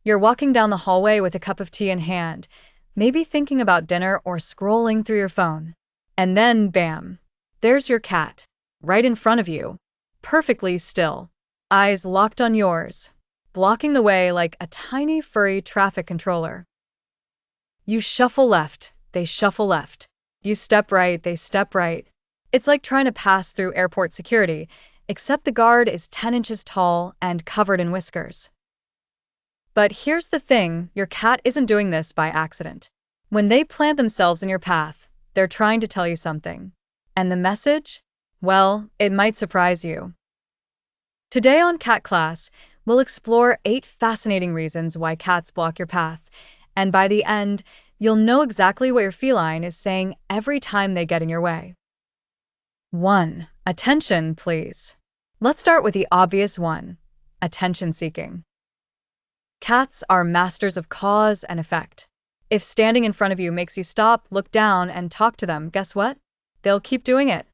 You're walking down the hallway with a cup of tea in hand, maybe thinking about dinner or scrolling through your phone. And then, bam, there's your cat, right in front of you, perfectly still, eyes locked on yours, blocking the way like a tiny furry traffic controller. You shuffle left, they shuffle left. You step right, they step right. It's like trying to pass through airport security, except the guard is 10 inches tall and covered in whiskers. But here's the thing, your cat isn't doing this by accident. When they plant themselves in your path, they're trying to tell you something. And the message? Well, it might surprise you. Today on Cat Class, we'll explore 8 fascinating reasons why cats block your path, and by the end, you'll know exactly what your feline is saying every time they get in your way. 1. Attention, please. Let's start with the obvious one, attention-seeking. Cats are masters of cause and effect. If standing in front of you makes you stop, look down, and talk to them, guess what? They'll keep doing it.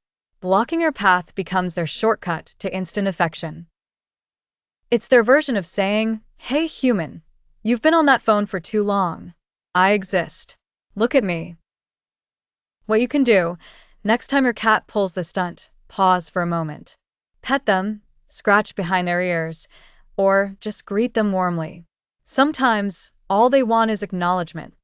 Blocking your path becomes their shortcut to instant affection. It's their version of saying, "Hey human, you've been on that phone for too long. I exist. Look at me." What you can do, next time your cat pulls the stunt, pause for a moment. Pet them, scratch behind their ears, or just greet them warmly. Sometimes, all they want is acknowledgement.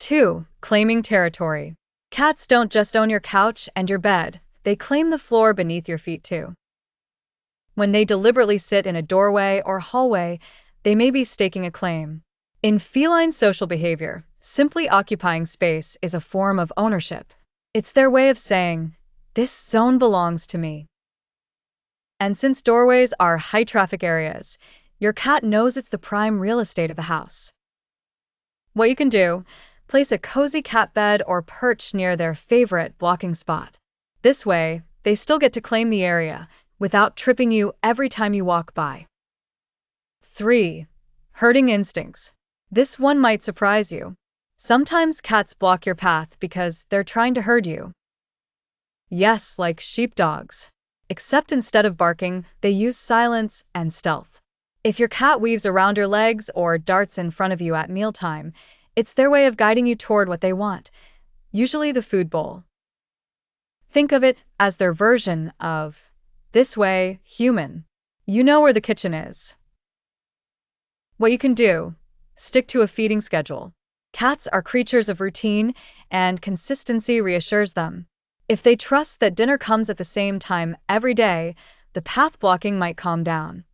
2. Claiming territory. Cats don't just own your couch and your bed, they claim the floor beneath your feet too. When they deliberately sit in a doorway or hallway, they may be staking a claim. In feline social behavior, simply occupying space is a form of ownership. It's their way of saying, "This zone belongs to me." And since doorways are high-traffic areas, your cat knows it's the prime real estate of the house. What you can do, place a cozy cat bed or perch near their favorite blocking spot. This way, they still get to claim the area without tripping you every time you walk by. 3. Herding instincts. This one might surprise you. Sometimes cats block your path because they're trying to herd you. Yes, like sheepdogs. Except instead of barking, they use silence and stealth. If your cat weaves around your legs or darts in front of you at mealtime, it's their way of guiding you toward what they want, usually the food bowl. Think of it as their version of, "This way, human. You know where the kitchen is." What you can do, stick to a feeding schedule. Cats are creatures of routine, and consistency reassures them. If they trust that dinner comes at the same time every day, the path blocking might calm down.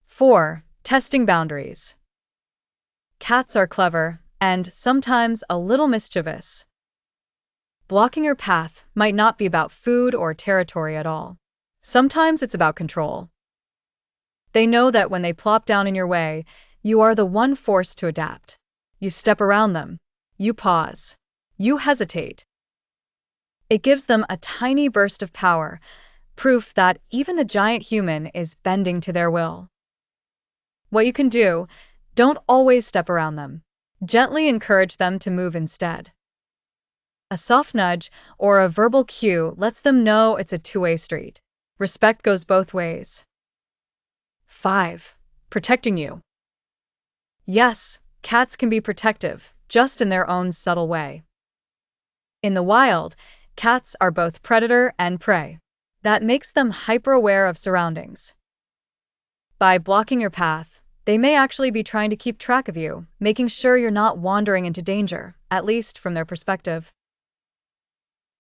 4. Testing boundaries. Cats are clever, and sometimes a little mischievous. Blocking your path might not be about food or territory at all. Sometimes it's about control. They know that when they plop down in your way, you are the one forced to adapt. You step around them. You pause. You hesitate. It gives them a tiny burst of power, proof that even the giant human is bending to their will. What you can do, don't always step around them. Gently encourage them to move instead. A soft nudge or a verbal cue lets them know it's a two-way street. Respect goes both ways. 5. Protecting you. Yes, cats can be protective, just in their own subtle way. In the wild, cats are both predator and prey. That makes them hyper-aware of surroundings. By blocking your path, they may actually be trying to keep track of you, making sure you're not wandering into danger, at least from their perspective.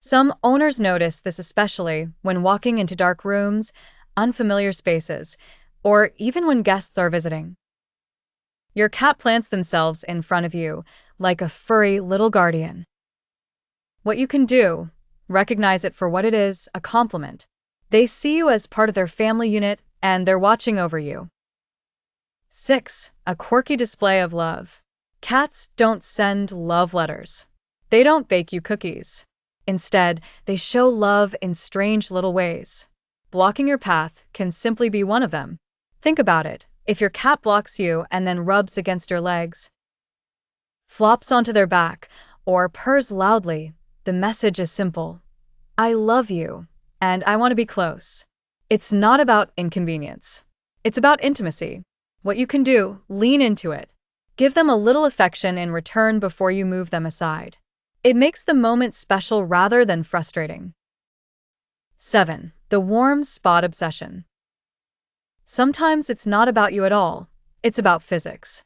Some owners notice this especially when walking into dark rooms, unfamiliar spaces, or even when guests are visiting. Your cat plants themselves in front of you, like a furry little guardian. What you can do, recognize it for what it is, a compliment. They see you as part of their family unit, and they're watching over you. 6. A quirky display of love. Cats don't send love letters. They don't bake you cookies. Instead, they show love in strange little ways. Blocking your path can simply be one of them. Think about it. If your cat blocks you and then rubs against your legs, flops onto their back, or purrs loudly, the message is simple. I love you, and I want to be close. It's not about inconvenience. It's about intimacy. What you can do, lean into it. Give them a little affection in return before you move them aside. It makes the moment special rather than frustrating. 7. The warm spot obsession. Sometimes it's not about you at all, it's about physics.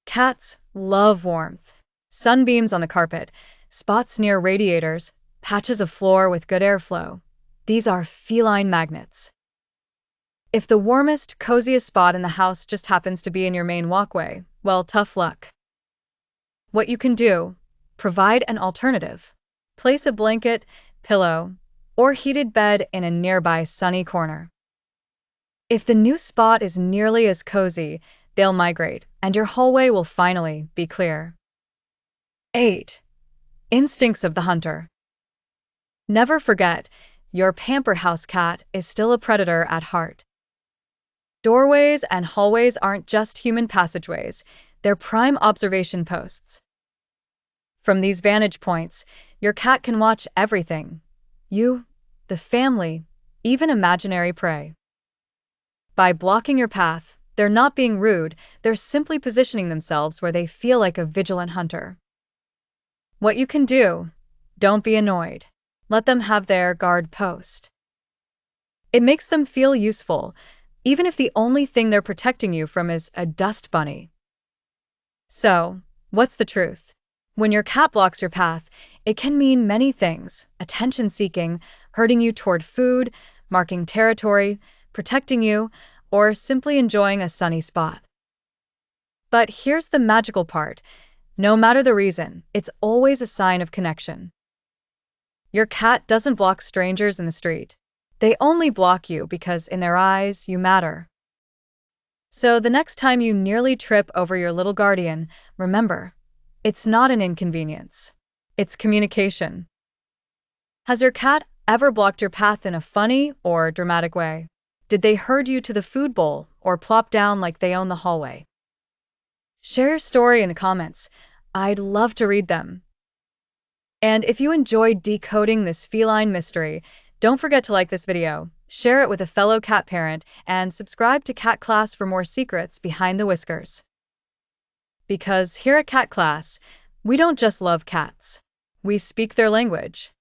Cats love warmth. Sunbeams on the carpet, spots near radiators, patches of floor with good airflow. These are feline magnets. If the warmest, coziest spot in the house just happens to be in your main walkway, well, tough luck. What you can do, provide an alternative. Place a blanket, pillow, or heated bed in a nearby sunny corner. If the new spot is nearly as cozy, they'll migrate, and your hallway will finally be clear. 8. Instincts of the hunter. Never forget, your pampered house cat is still a predator at heart. Doorways and hallways aren't just human passageways, they're prime observation posts. From these vantage points, your cat can watch everything. You, the family, even imaginary prey. By blocking your path, they're not being rude, they're simply positioning themselves where they feel like a vigilant hunter. What you can do, don't be annoyed. Let them have their guard post. It makes them feel useful, even if the only thing they're protecting you from is a dust bunny. So, what's the truth? When your cat blocks your path, it can mean many things: attention-seeking, herding you toward food, marking territory, protecting you, or simply enjoying a sunny spot. But here's the magical part. No matter the reason, it's always a sign of connection. Your cat doesn't block strangers in the street. They only block you because in their eyes, you matter. So the next time you nearly trip over your little guardian, remember, it's not an inconvenience. It's communication. Has your cat ever blocked your path in a funny or dramatic way? Did they herd you to the food bowl or plop down like they own the hallway? Share your story in the comments. I'd love to read them. And if you enjoyed decoding this feline mystery, don't forget to like this video, share it with a fellow cat parent, and subscribe to Cat Class for more secrets behind the whiskers. Because here at Cat Class, we don't just love cats. We speak their language.